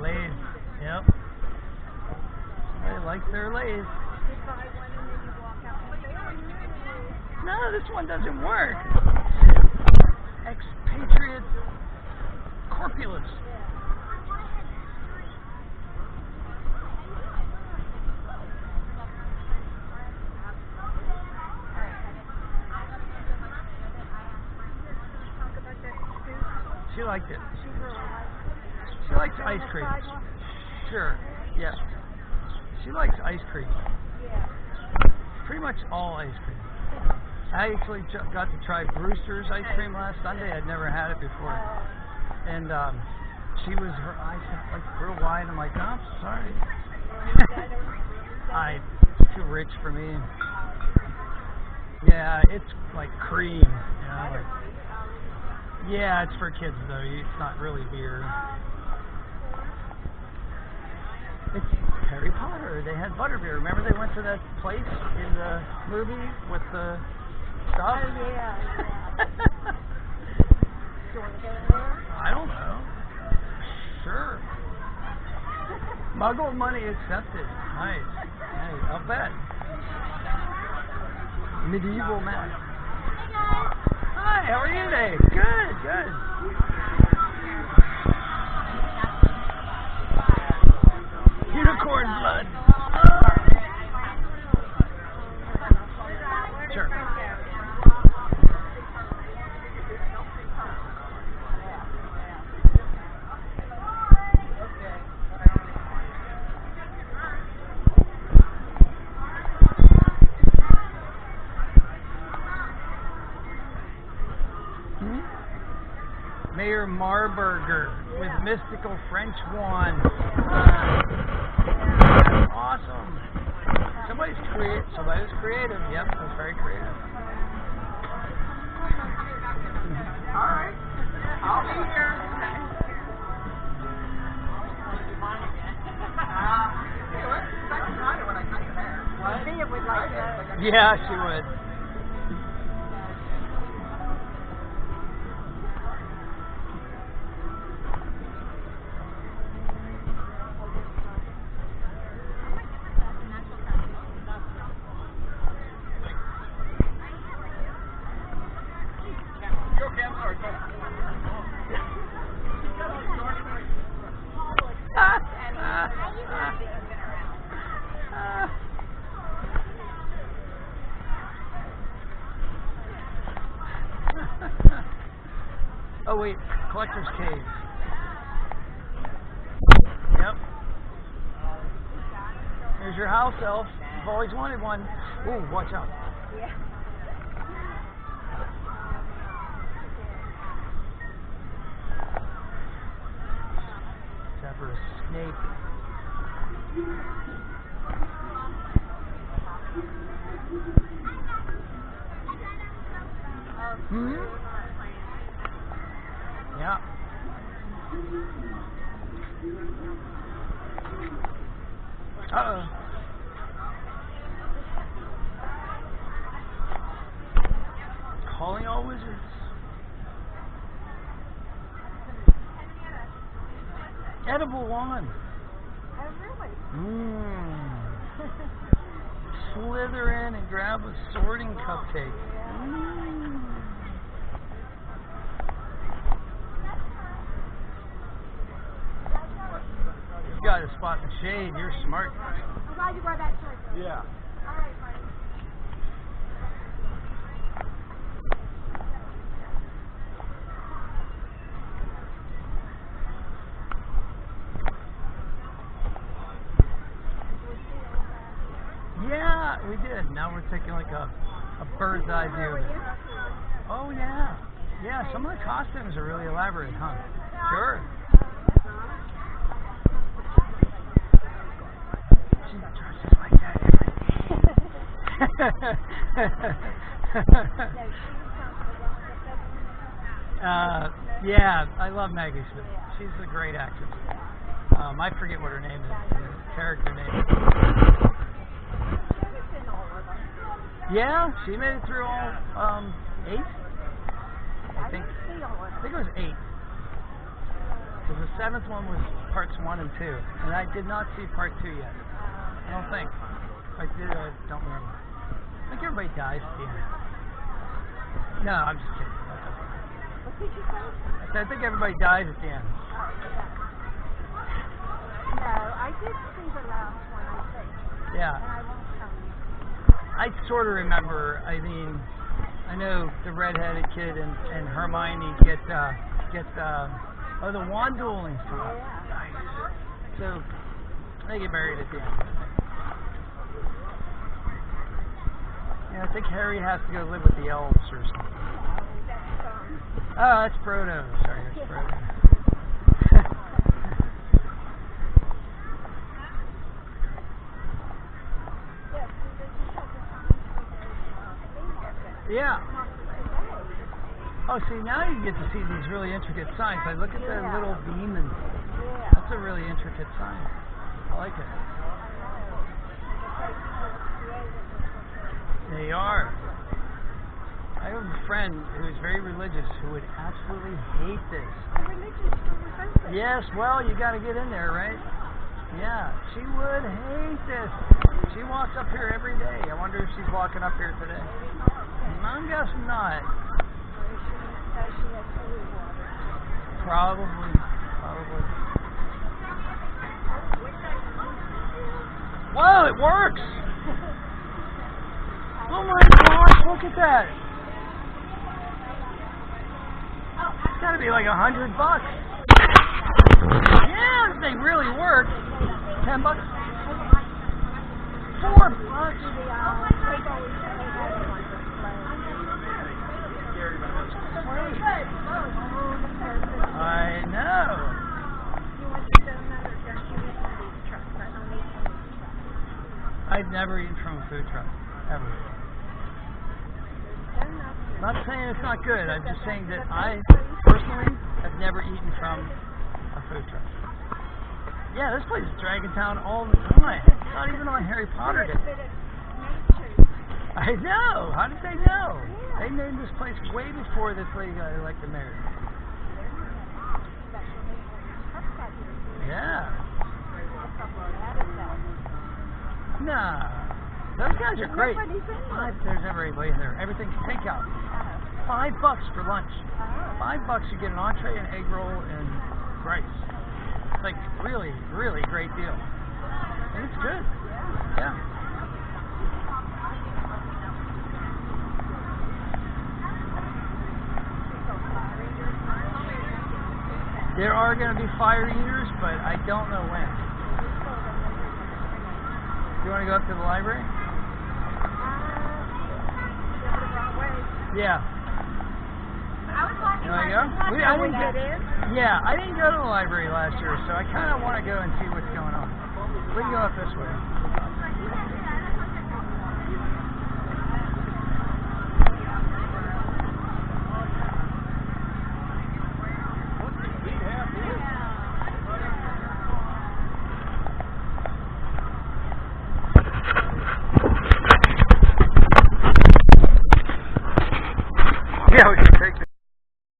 Lay's. Yep. Somebody likes their Lay's. No, this one doesn't work. Expatriate corpulence. She liked it. She likes ice cream. Sure. Yeah. She likes ice cream. Pretty much all ice cream. I actually got to try Brewster's ice cream last Sunday. I'd never had it before. And her eyes like real wide. I'm like, oh, I'm sorry. It's too rich for me. Yeah, it's like cream. You know, like, yeah, it's for kids though. It's not really beer. It's Harry Potter. They had butterbeer. Remember they went to that place in the movie with the stuff? Oh, yeah. Do you want to go in there? I don't know. Sure. Muggle money accepted. Nice. Hey, I'll bet. Medieval math. Hey, guys. Hi, how are you today? Good, good. Unicorn blood. Sure. Mayor Marburger with mystical French wand. Awesome. Somebody's creative. Yep, that's very creative. All right. I'll be here. Yeah, she would. Oh wait, collector's cave. Yep. Here's your house elf. You've always wanted one. Ooh, watch out. Yeah. Except for a snake. Hmm? Yeah. Uh-oh. Calling all wizards. Edible wand. Oh, really? Mmm. Slither in and grab a sorting cupcake. Mmm. You got a spot in the shade. You're smart. I'm glad you brought that shirt. Yeah. All right, buddy. Yeah, we did. Now we're taking like a bird's eye view of it. Oh, yeah. Yeah, some of the costumes are really elaborate, huh? Sure. She dresses like that every day. Yeah, I love Maggie Smith. She's a great actress. I forget what her name is, her character name. Yeah, she made it through all 8. I think it was 8. Because the 7th one was parts 1 and 2, and I did not see part 2 yet. I don't think. If I did, I don't remember. I think everybody dies at the end. No, I'm just kidding. That's okay. What did you say? I said I think everybody dies at the end. No, I did see the last one, I think. Yeah. And I won't tell you. I sort of remember. I mean, I know the redheaded kid and Hermione get the wand dueling stuff. Yeah. Nice. So they get married at the end. Yeah, I think Harry has to go live with the elves or something. Oh, that's Frodo. Sorry, that's Frodo. Yeah. Oh, see, now you get to see these really intricate signs. Like, look at the little demons. That's a really intricate sign. I like it. They are. I have a friend who is very religious who would absolutely hate this. Yes, well, you got to get in there, right? Yeah, she would hate this. She walks up here every day. I wonder if she's walking up here today. I'm guessing not. Probably. Whoa, it works! Oh my gosh, look at that! It's gotta be like $100. Yeah, if they really work. $10? I know. I've never eaten from a food truck, ever. I'm not saying it's not good. I'm just saying that I personally have never eaten from a food truck. Yeah, this place is Dragon Town all the time. It's not even on Harry Potter Day. I know. How did they know? They named this place way before this lady got elected mayor. Yeah. Nah. Those guys are great. There's never anybody in there. Everything's takeout. $5 for lunch. $5 you get an entree, an egg roll, and rice. It's like really, really great deal. And it's good. Yeah. There are going to be fire eaters, but I don't know when. Do you want to go up to the library? Yeah. You want to go? I didn't go to the library last year, so I kind of want to go and see what's going on. We can go up this way.